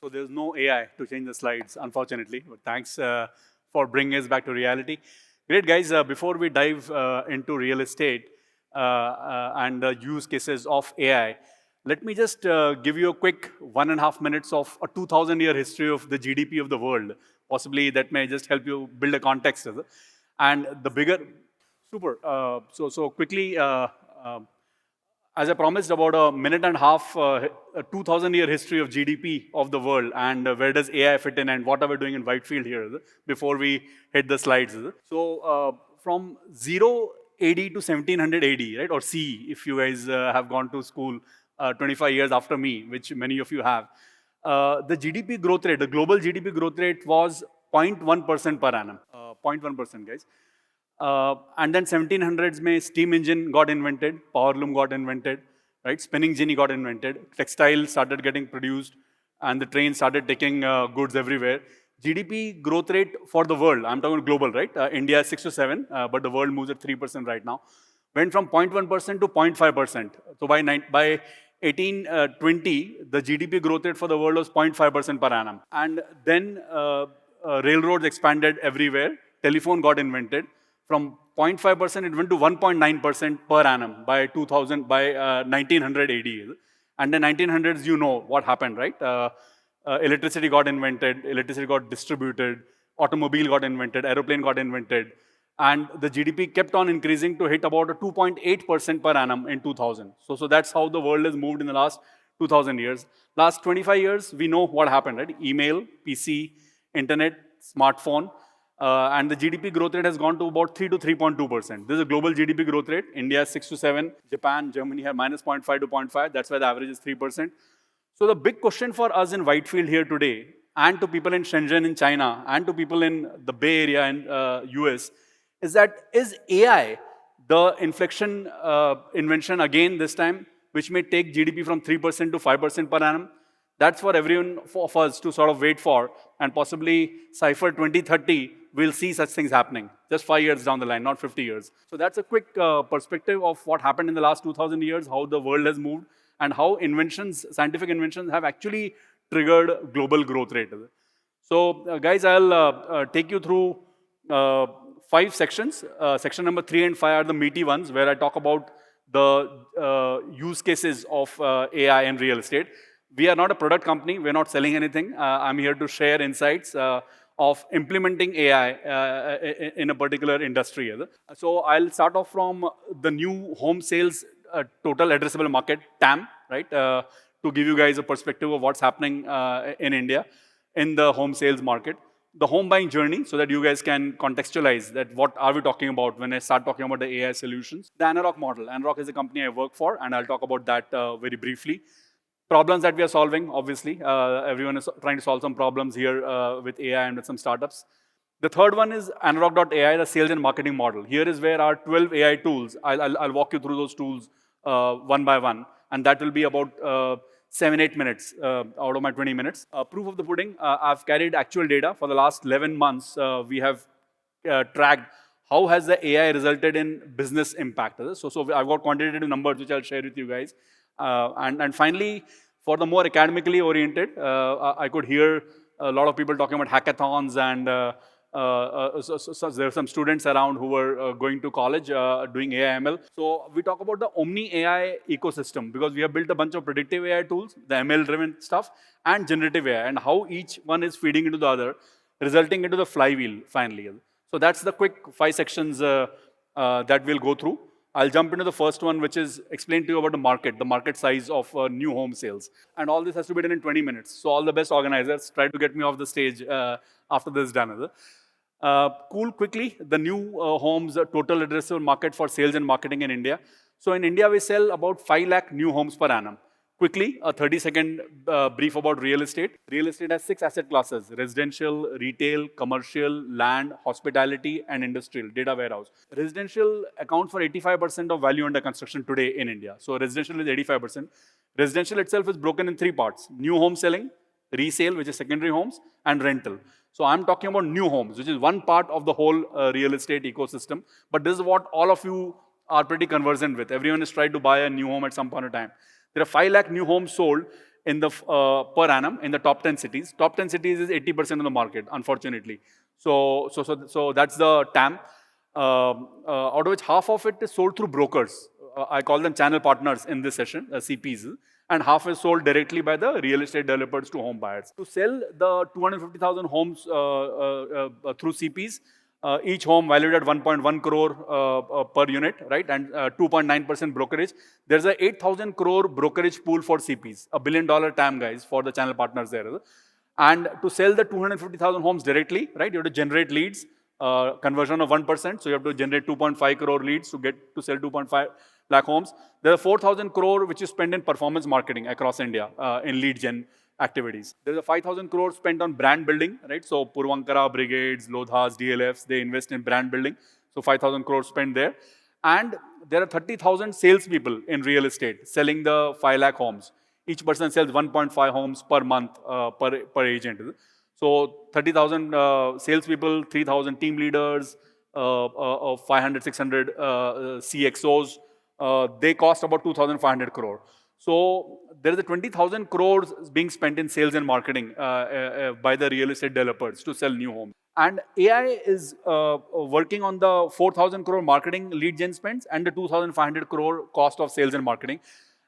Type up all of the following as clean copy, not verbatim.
So there's no AI to change the slides, unfortunately. But thanks for bringing us back to reality. Great, guys. Before we dive into real estate and the use cases of AI, let me just give you a quick 1.5 minutes of a 2,000-year history of the GDP of the world. Possibly that may just help you build a context. And the bigger, super. So quickly, as I promised, about a minute and a half, a 2,000-year history of GDP of the world, and where does AI fit in, and what are we doing in Whitefield here, before we hit the slides. So from 0 AD to 1700 AD, right, or CE, if you guys have gone to school 25 years after me, which many of you have, the GDP growth rate, the global GDP growth rate was 0.1% per annum. 0.1%, guys. And then 1700s mein steam engine got invented, power loom got invented, right? Spinning jenny got invented, textile started getting produced, and the train started taking goods everywhere. GDP growth rate for the world, I'm talking global, right? India is 6 to 7, but the world moves at 3% right now. Went from 0.1% to 0.5%. So by 1820, the GDP growth rate for the world was 0.5% per annum. And then railroads expanded everywhere. Telephone got invented. From 0.5%, it went to 1.9% per annum by 1900 AD. And the 1900s, you know what happened, right? Electricity got invented, electricity got distributed, automobile got invented, aeroplane got invented, and the GDP kept on increasing to hit about a 2.8% per annum in 2000. So that's how the world has moved in the last 2000 years. Last 25 years, we know what happened, right? Email, PC, internet, smartphone. And the GDP growth rate has gone to about 3 to 3.2%. This is a global GDP growth rate. India is 6 to 7. Japan, Germany have minus 0.5 to 0.5. That's why the average is 3%. So the big question for us in Whitefield here today, and to people in Shenzhen in China, and to people in the Bay Area in US, is that is AI the inflection invention again this time, which may take GDP from 3% to 5% per annum? That's for everyone of us to sort of wait for, and possibly Cypher 2030 will see such things happening, just 5 years down the line, not 50 years. So that's a quick perspective of what happened in the last 2,000 years, how the world has moved, and how inventions, scientific inventions, have actually triggered global growth rate. So guys, I'll take you through 5 sections. Section number 3 and 5 are the meaty ones, where I talk about the use cases of AI in real estate. We are not a product company. We're not selling anything. I'm here to share insights of implementing AI in a particular industry. So I'll start off from the new home sales total addressable market, TAM, right? To give you guys a perspective of what's happening in India in the home sales market. The home buying journey, so that you guys can contextualize that what are we talking about when I start talking about the AI solutions. The Anarock model. Anarock is a company I work for, and I'll talk about that very briefly. Problems that we are solving, obviously. Everyone is trying to solve some problems here with AI and with some startups. The third one is Anarock.ai, the sales and marketing model. Here is where our 12 AI tools, I'll walk you through those tools one by one, and that will be about 7-8 minutes out of my 20 minutes. Proof of the pudding, I've carried actual data for the last 11 months. We have tracked how has the AI resulted in business impact. So I've got quantitative numbers which I'll share with you guys. And finally, for the more academically oriented, I could hear a lot of people talking about hackathons, and so there are some students around who were going to college doing AI ML. So we talk about the Omni AI ecosystem, because we have built a bunch of predictive AI tools, the ML driven stuff, and generative AI, and how each one is feeding into the other, resulting into the flywheel finally. So that's the quick 5 sections that we'll go through. I'll jump into the first one, which is explain to you about the market size of new home sales. And all this has to be done in 20 minutes. So all the best organizers, try to get me off the stage after this is done. Cool, quickly, the new homes total addressable market for sales and marketing in India. So in India, we sell about 5 lakh new homes per annum. Quickly, a 30-second brief about real estate. Real estate has 6 asset classes: residential, retail, commercial, land, hospitality, and industrial, data warehouse. Residential accounts for 85% of value under construction today in India. So residential is 85%. Residential itself is broken in 3 parts: new home selling, resale, which is secondary homes, and rental. So I'm talking about new homes, which is one part of the whole real estate ecosystem. But this is what all of you are pretty conversant with. Everyone is trying to buy a new home at some point of time. There are 5 lakh new homes sold in the per annum in the top 10 cities. Top 10 cities is 80% of the market, unfortunately. So that's the TAM. Out of which half of it is sold through brokers. I call them channel partners in this session, CPs, and half is sold directly by the real estate developers to home buyers. To sell the 250,000 homes through CPs, each home valued at 1.1 crore per unit, right, and 2.9% brokerage. There's a 8,000 crore brokerage pool for CPs, $1 billion TAM, guys, for the channel partners there. And to sell the 250,000 homes directly, right, you have to generate leads, conversion of 1%, so you have to generate 2.5 crore leads to get to sell 2.5 lakh homes. There are 4,000 crore which is spent in performance marketing across India in lead gen activities. There's a 5,000 crore spent on brand building, right? So Purvankara, Brigades, Lodhas, DLFs, they invest in brand building. So 5,000 crore spent there. And there are 30,000 salespeople in real estate selling the 5 lakh homes. Each person sells 1.5 homes per month per agent. So 30,000 salespeople, 3,000 team leaders, 500, 600 CXOs. They cost about 2,500 crore. So there is a 20,000 crores being spent in sales and marketing by the real estate developers to sell new homes. And AI is working on the 4,000 crore marketing lead gen spends and the 2,500 crore cost of sales and marketing.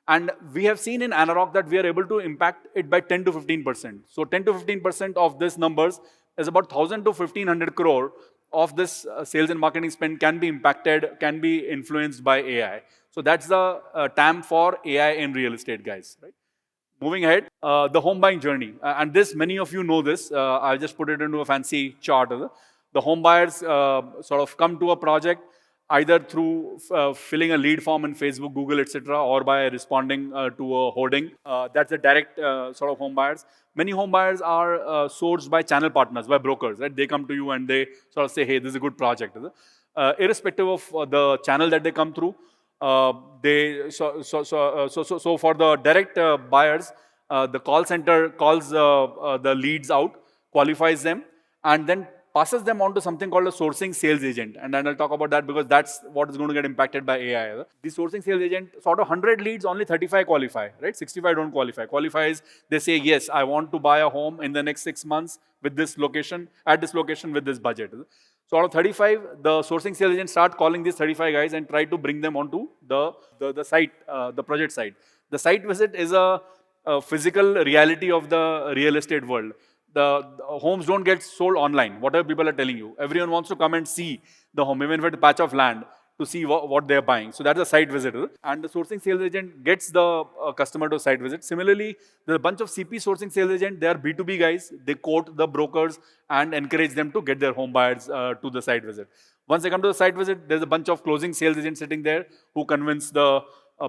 And we have seen in Anarock that we are able to impact it by 10 to 15%. So 10 to 15% of this numbers is about 1,000 to 1,500 crore of this sales and marketing spend can be impacted, can be influenced by AI. So that's the TAM for AI in real estate, guys. Right? Moving ahead, the home buying journey. And this, many of you know this. I'll just put it into a fancy chart. The home buyers sort of come to a project either through filling a lead form in Facebook, Google, etc., or by responding to a hoarding. That's the direct sort of home buyers. Many home buyers are sourced by channel partners, by brokers. Right? They come to you and they sort of say, hey, this is a good project. Irrespective of the channel that they come through, so for the direct buyers, the call center calls the leads out, qualifies them, and then passes them on to something called a sourcing sales agent. And then I'll talk about that because that's what is going to get impacted by AI. The sourcing sales agent, sort of 100 leads, only 35 qualify, right? 65 don't qualify. Qualifies, they say, yes, I want to buy a home in the next 6 months with this location, at this location with this budget. So out of 35, the sourcing sales agent start calling these 35 guys and try to bring them onto the site, the project site. The site visit is a physical reality of the real estate world. The homes don't get sold online, whatever people are telling you. Everyone wants to come and see the home, even if it's a patch of land, to see what they're buying. So that's a site visit. And the sourcing sales agent gets the customer to site visit. Similarly, there's a bunch of CP sourcing sales agent. They are B2B guys. They quote the brokers and encourage them to get their home buyers to the site visit. Once they come to the site visit, there's a bunch of closing sales agents sitting there who convince the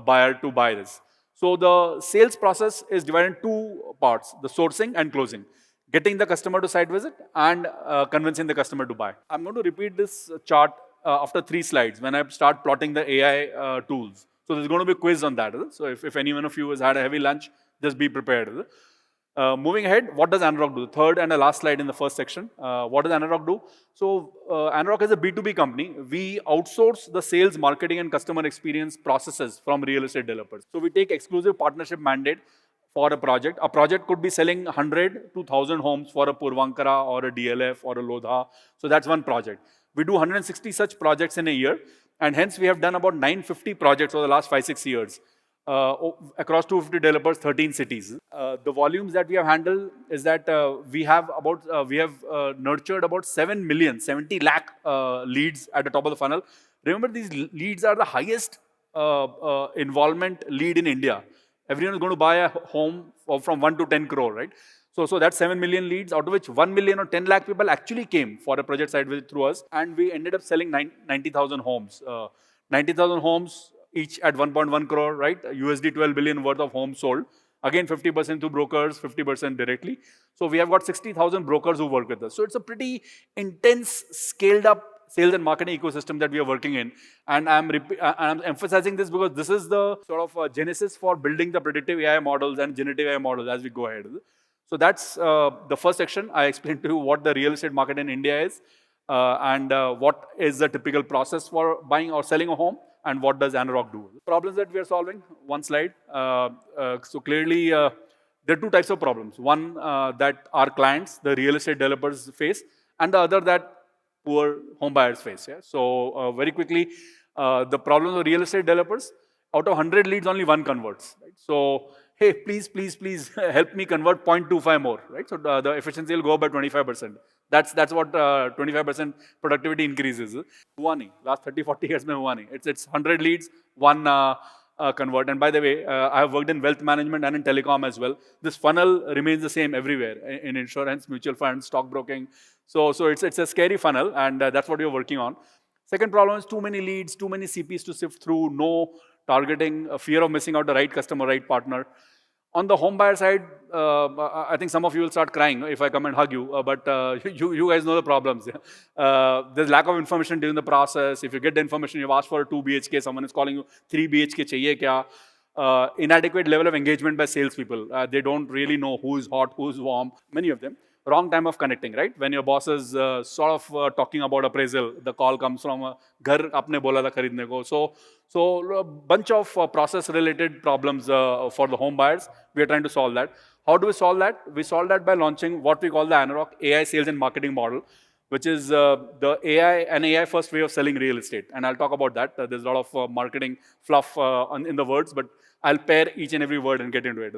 buyer to buy this. So the sales process is divided in two parts, the sourcing and closing. Getting the customer to site visit and convincing the customer to buy. I'm going to repeat this chart after 3 slides when I start plotting the AI tools. So there's going to be a quiz on that. So if any one of you has had a heavy lunch, just be prepared. Moving ahead, what does Anarock do? The third and the last slide in the first section. What does Anarock do? So Anarock is a B2B company. We outsource the sales, marketing, and customer experience processes from real estate developers. So we take exclusive partnership mandate for a project. A project could be selling 100 to 1,000 homes for a Purvankara or a DLF or a Lodha. So that's one project. We do 160 such projects in a year. And hence we have done about 950 projects over the last 5-6 years. Across 250 developers, 13 cities. The volumes that we have handled is that we have nurtured about 7 million, 70 lakh leads at the top of the funnel. Remember, these leads are the highest involvement lead in India. Everyone is going to buy a home from 1 to 10 crore, right? So that's 7 million leads, out of which 1 million or 10 lakh people actually came for a project site visit through us. And we ended up selling 90,000 homes. 90,000 homes, each at 1.1 crore, right? USD 12 billion worth of homes sold. Again, 50% to brokers, 50% directly. So we have got 60,000 brokers who work with us. So it's a pretty intense, scaled up sales and marketing ecosystem that we are working in. And I'm emphasizing this because this is the sort of genesis for building the predictive AI models and generative AI models as we go ahead. So that's the first section. I explained to you what the real estate market in India is and what is the typical process for buying or selling a home. And what does Anarock do? The problems that we are solving, one slide. So clearly, there are two types of problems. One that our clients, the real estate developers face, and the other that poor home buyers face. Yeah? So very quickly, the problem of real estate developers, out of 100 leads, only one converts. Right? So, hey, please help me convert 0.25 more. Right? So the efficiency will go up by 25%. That's what 25% productivity increases. Hua nahi. Last 30, 40 years mein hua nahi. It's 100 leads, one convert. And by the way, I have worked in wealth management and in telecom as well. This funnel remains the same everywhere, in insurance, mutual funds, stockbroking. So it's a scary funnel, and that's what you're working on. Second problem is too many leads, too many CPs to sift through, no targeting, a fear of missing out the right customer, right partner. On the home buyer side, I think some of you will start crying if I come and hug you, but you guys know the problems. There's lack of information during the process. If you get the information, you've asked for a 2 BHK, someone is calling you 3 BHK chahiye kya? Inadequate level of engagement by salespeople. They don't really know who is hot, who is warm, many of them. Wrong time of connecting, right? When your boss is sort of talking about appraisal, the call comes from ghar apne bola tha kharidne ko. So a bunch of process-related problems for the home buyers. We are trying to solve that. How do we solve that? We solve that by launching what we call the Anarock AI sales and marketing model, which is the AI first way of selling real estate. And I'll talk about that. There's a lot of marketing fluff in the words, but I'll pair each and every word and get into it.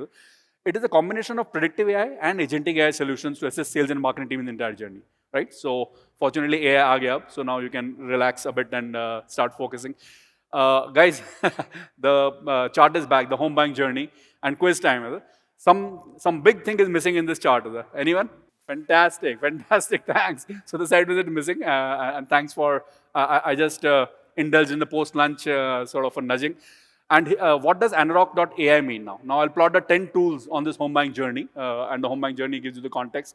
It is a combination of predictive AI and agentic AI solutions to assist sales and marketing team in the entire journey, right? So fortunately, AI aa gaya, so now you can relax a bit and start focusing. Guys, the chart is back, the home buying journey, and quiz time. Some big thing is missing in this chart. Anyone? Fantastic, thanks. So the site visit missing, and thanks for, I just indulged in the post-lunch sort of a nudging. And what does Anarock.ai mean now? Now I'll plot the 10 tools on this home buying journey, and the home buying journey gives you the context.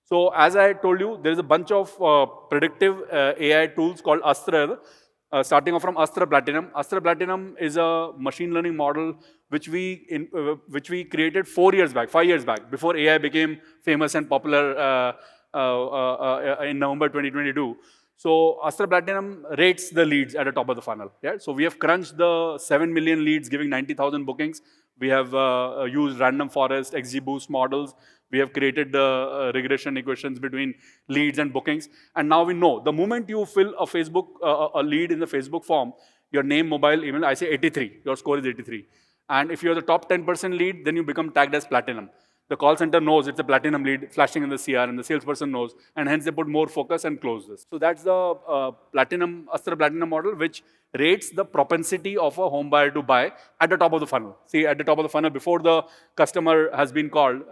So as I told you, there is a bunch of predictive AI tools called Astra, starting off from Astra Platinum. Astra Platinum is a machine learning model which we created 5 years back, before AI became famous and popular in November 2022. So Astra Platinum rates the leads at the top of the funnel. Yeah? So we have crunched the 7 million leads, giving 90,000 bookings. We have used random forest, XGBoost models. We have created the regression equations between leads and bookings. And now we know the moment you fill a Facebook a lead in the Facebook form, your name, mobile, email, I say 83. Your score is 83. And if you're the top 10% lead, then you become tagged as platinum. The call center knows it's a platinum lead flashing in the CR, and the salesperson knows, and hence they put more focus and close this. So that's the Astra Platinum model, which rates the propensity of a home buyer to buy at the top of the funnel. See, at the top of the funnel, before the customer has been called,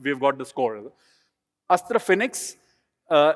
we've got the score. Astra Phoenix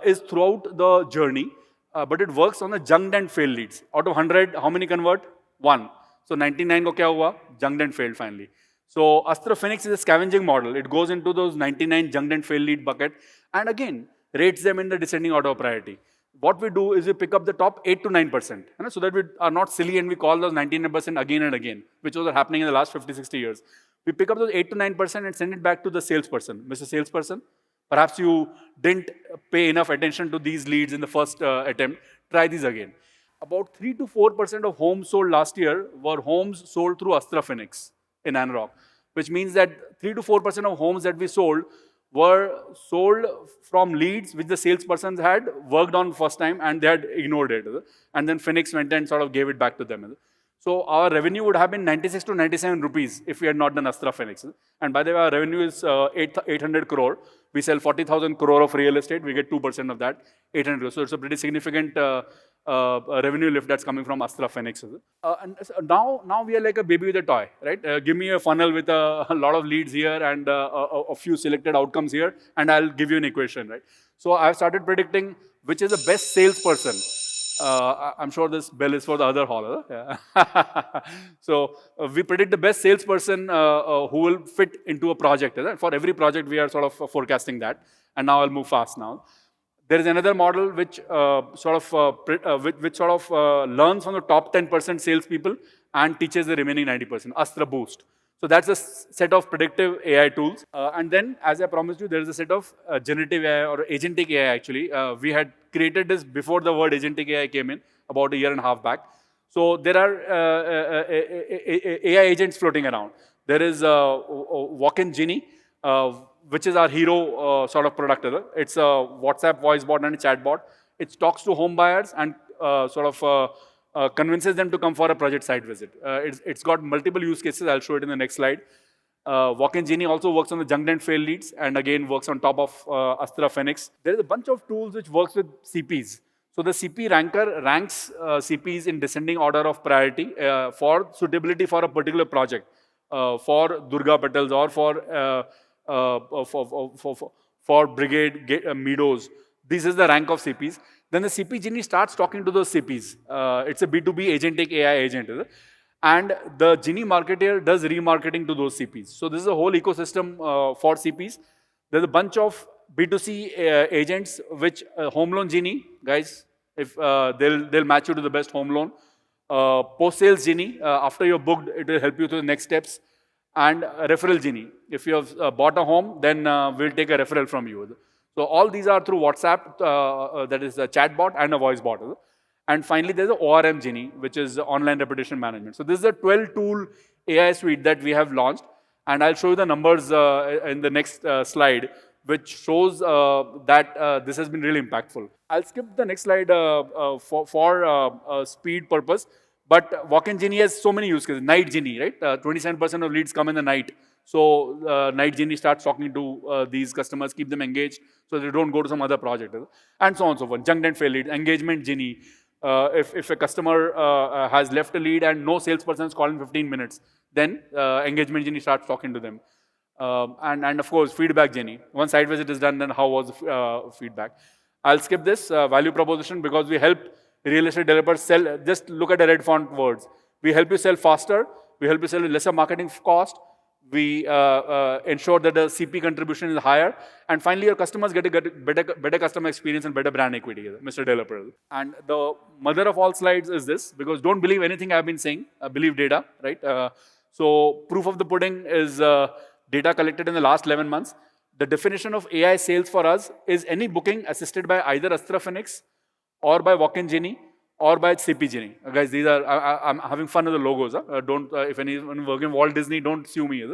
is throughout the journey, but it works on the junked and failed leads. Out of 100, how many convert? 1. So 99 ko kya hua? Junked and failed finally. So Astra Phoenix is a scavenging model. It goes into those 99 junked and failed lead bucket and again rates them in the descending order of priority. What we do is we pick up the top 8 to 9%, so that we are not silly and we call those 99% again and again, which was happening in the last 50, 60 years. We pick up those 8 to 9% and send it back to the salesperson. Mr. Salesperson, perhaps you didn't pay enough attention to these leads in the first attempt. Try these again. About 3 to 4% of homes sold last year were homes sold through Astra Phoenix in Anarock, which means that 3 to 4% of homes that we sold were sold from leads which the salespersons had worked on first time and they had ignored it. And then Phoenix went and sort of gave it back to them. So our revenue would have been 96 to 97 rupees if we had not done Astra Phoenix. And by the way, our revenue is 800 crore. We sell 40,000 crore of real estate. We get 2% of that, 800 crore. So it's a pretty significant revenue lift that's coming from Astra Phoenix. And now we are like a baby with a toy, right? Give me a funnel with a lot of leads here and a few selected outcomes here, and I'll give you an equation, right? So I've started predicting which is the best salesperson. I'm sure this bell is for the other hall. Yeah. So we predict the best salesperson who will fit into a project. For every project, we are sort of forecasting that. And now I'll move fast now. There is another model which learns from the top 10% salespeople and teaches the remaining 90%. Astra Boost. So that's a set of predictive AI tools. And then, as I promised you, there is a set of generative AI or agentic AI actually. We had created this before the word agentic AI came in, about a year and a half back. So there are AI agents floating around. There is Walk-in Genie, which is our hero sort of product. It's a WhatsApp voice bot and a chat bot. It talks to home buyers and convinces them to come for a project site visit. It's got multiple use cases. I'll show it in the next slide. Walk-in Genie also works on the junk and fail leads, and again works on top of Astra Phoenix. There is a bunch of tools which works with CPs. So the CP ranker ranks CPs in descending order of priority for suitability for a particular project, for Durga Petals or for Brigade Meadows. This is the rank of CPs. Then the CP Genie starts talking to those CPs. It's a B2B Agentic AI agent. And the Genie marketer does remarketing to those CPs. So this is a whole ecosystem for CPs. There's a bunch of B2C agents which home loan Genie, guys, if they'll match you to the best home loan. Post-sales Genie, after you're booked, it will help you to the next steps. And referral Genie. If you have bought a home, then we'll take a referral from you. So all these are through WhatsApp, that is a chat bot and a voice bot. And finally, there's the ORM Genie, which is online reputation management. So this is a 12-tool AI suite that we have launched. And I'll show you the numbers in the next slide, which shows that this has been really impactful. I'll skip the next slide for speed purpose. But Walk-in Genie has so many use cases. Night Genie, right? 27% of leads come in the night. So Night Genie starts talking to these customers, keep them engaged so they don't go to some other project. And so on and so forth. Junk and fail lead, Engagement Genie. If a customer has left a lead and no salesperson is called in 15 minutes, then Engagement Genie starts talking to them. And of course, Feedback Genie. Once site visit is done, then how was the feedback? I'll skip this value proposition because we help real estate developers sell. Just look at the red font words. We help you sell faster. We help you sell with lesser marketing cost. We ensure that the CP contribution is higher. And finally, your customers get a better customer experience and better brand equity, Mr. Developer. And the mother of all slides is this, because don't believe anything I've been saying, believe data, right? So proof of the pudding is data collected in the last 11 months. The definition of AI sales for us is any booking assisted by either Astra Phoenix or by Walk-in Genie or by CP Genie. Guys, these are, I'm having fun with the logos. Don't, if anyone working in Walt Disney, don't sue me.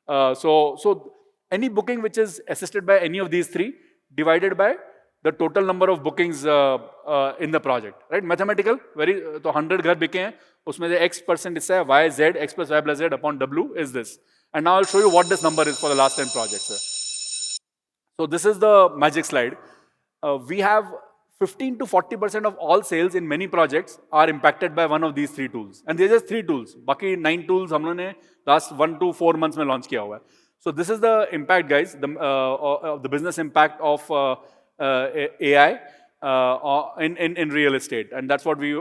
So any booking which is assisted by any of these three divided by the total number of bookings in the project, right? Mathematical, very, so 100 ghar bike hain, usme se X% is Y, Z, X plus Y plus Z upon W is this. And now I'll show you what this number is for the last 10 projects. So this is the magic slide. We have 15 to 40% of all sales in many projects are impacted by one of these three tools. And they're just three tools. Baki 9 tools hum log ne last 1 to 4 months mein launch kiya hua hai. So this is the impact, guys, the business impact of AI in real estate. And that's what we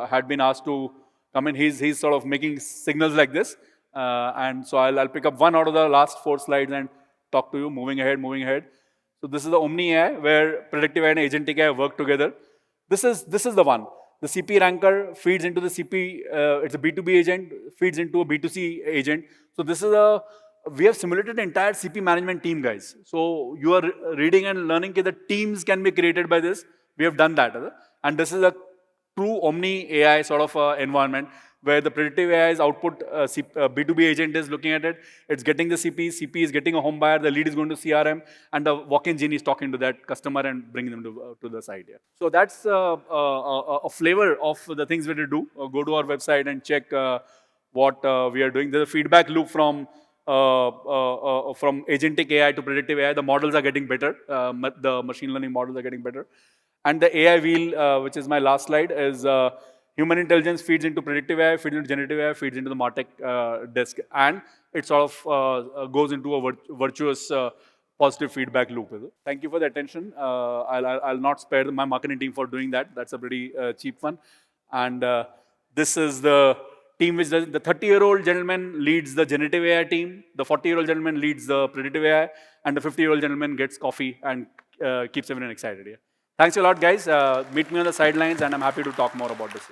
had been asked to come in. He's sort of making signals like this. And so I'll pick up one out of the last 4 slides and talk to you, moving ahead. So this is the Omni AI, where Predictive AI and Agentic AI work together. This is the one. The CP ranker feeds into the CP, it's a B2B agent, feeds into a B2C agent. So this is we have simulated the entire CP management team, guys. So you are reading and learning that the teams can be created by this. We have done that. And this is a true Omni AI sort of environment, where the Predictive AI's output, B2B agent is looking at it, it's getting the CP is getting a home buyer, the lead is going to CRM, and the Walk-in Genie is talking to that customer and bringing them to the site. Yeah. So that's a flavor of the things that we do. Go to our website and check what we are doing. There's a feedback loop from Agentic AI to Predictive AI. The models are getting better. The machine learning models are getting better. And the AI wheel, which is my last slide, is human intelligence feeds into Predictive AI, feeds into generative AI, feeds into the MarTech desk. And it sort of goes into a virtuous positive feedback loop. Thank you for the attention. I'll not spare my marketing team for doing that. That's a pretty cheap one. And this is the team which does, the 30-year-old gentleman leads the generative AI team, the 40-year-old gentleman leads the Predictive AI, and the 50-year-old gentleman gets coffee and keeps everyone excited. Yeah. Thanks a lot, guys. Meet me on the sidelines, and I'm happy to talk more about this.